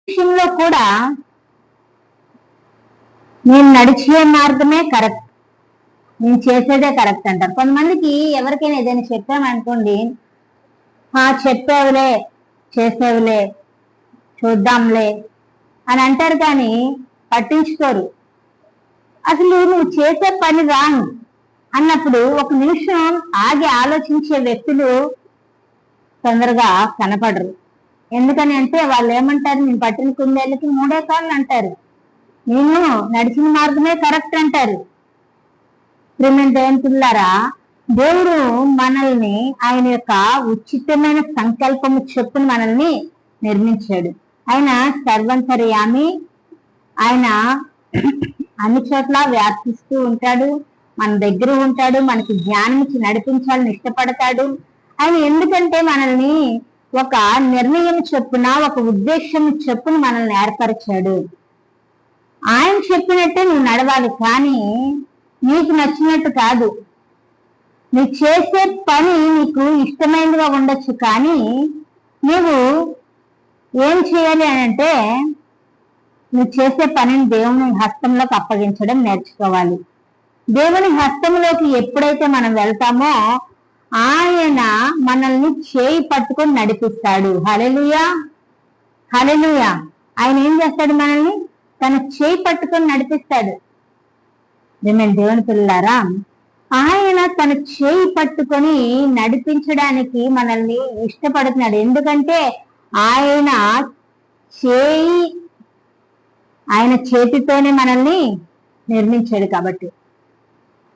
విషయంలో కూడా నేను నడిచే మార్గమే కరెక్ట్, నేను చేసేదే కరెక్ట్ అంటారు. కొంతమందికి ఎవరికైనా ఏదైనా చెప్పామనుకోండి, చెప్పేవులే, చేసేవులే, చూద్దాంలే అని అంటారు, కానీ పట్టించుకోరు. అసలు నువ్వు చేసే పని రాంగ్ అన్నప్పుడు ఒక నిమిషం ఆగి ఆలోచించే వ్యక్తులు తొందరగా కనపడరు. ఎందుకని అంటే వాళ్ళు ఏమంటారు, నేను పట్టిన కుందేళ్ళకి మూడే కాళ్ళు అంటారు, నేను నడిచిన మార్గమే కరెక్ట్ అంటారు. ప్రేమిలారా, దేవుడు మనల్ని ఆయన యొక్క ఉచితమైన సంకల్పము చొప్పున మనల్ని నిర్మించాడు. ఆయన సర్వంతర్యామి, ఆయన అన్ని చోట్ల వ్యాపిస్తూ ఉంటాడు, మన దగ్గర ఉంటాడు, మనకి జ్ఞానం ఇచ్చి నడిపించాలని ఇష్టపడతాడు ఆయన. ఎందుకంటే మనల్ని ఒక నిర్ణయం చొప్పున, ఒక ఉద్దేశం చొప్పున మనల్ని ఏర్పరిచాడు. ఆయన చెప్పినట్టే నువ్వు నడవాలి, కానీ నీకు నచ్చినట్టు కాదు. నువ్వు చేసే పని నీకు ఇష్టమైనదిగా ఉండొచ్చు, కానీ నువ్వు ఏం చేయాలి అని అంటే, నువ్వు చేసే పనిని దేవుని హస్తంలోకి అప్పగించడం నేర్చుకోవాలి. దేవుని హస్తంలోకి ఎప్పుడైతే మనం వెళ్తామో ఆయన మనల్ని చేయి పట్టుకొని నడిపిస్తాడు. హల్లెలూయా, హల్లెలూయా. ఆయన ఏం చేస్తాడు, మనల్ని తన చేయి పట్టుకొని నడిపిస్తాడు. దేవుని పిల్లలారా, ఆయన తన చేయి పట్టుకొని నడిపించడానికి మనల్ని ఇష్టపడుతున్నాడు. ఎందుకంటే ఆయన చేతితోనే మనల్ని నిర్మించాడు కాబట్టి.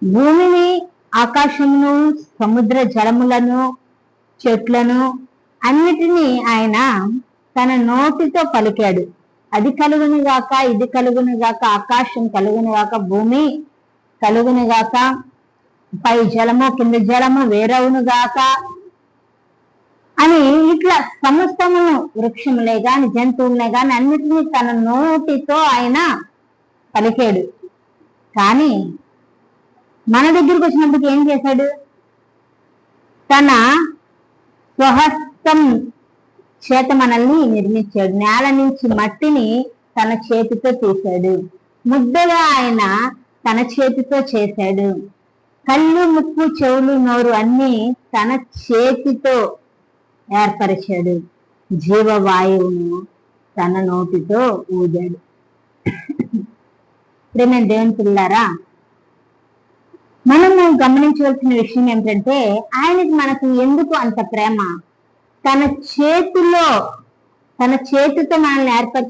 భూమిని, ఆకాశమును, సముద్ర జలములను, చెట్లను అన్నిటినీ ఆయన తన నోటితో పలికాడు. అది కలుగును గాక, ఇది కలుగును గాక, ఆకాశం కలుగును గాక, భూమి కలుగును గాక, పై జలము కింద జలము వేరవును గాక అని ఇట్లా సమస్తమును, వృక్షములే గాని జంతువులే గాని అన్నిటినీ తన నోటితో ఆయన పలికాడు. కానీ మన దగ్గరకు వచ్చినప్పుడు ఏం చేశాడు, తన స్వహస్తం చేత మనల్ని నిర్మించాడు. నేల నుంచి మట్టిని తన చేతితో తీశాడు. ముద్దగా ఆయన తన చేతితో చేశాడు. కళ్ళు, ముక్కు, చెవులు, నోరు అన్ని తన చేతితో ఏర్పరిచాడు. జీవవాయువును తన నోటితో ఊదాడు. ప్రేమ దేవుని పిల్లారా, మనము గమనించవలసిన విషయం ఏంటంటే, ఆయనకి మనకు ఎందుకు అంత ప్రేమ? తన చేతితో మనల్ని ఏర్పరిచి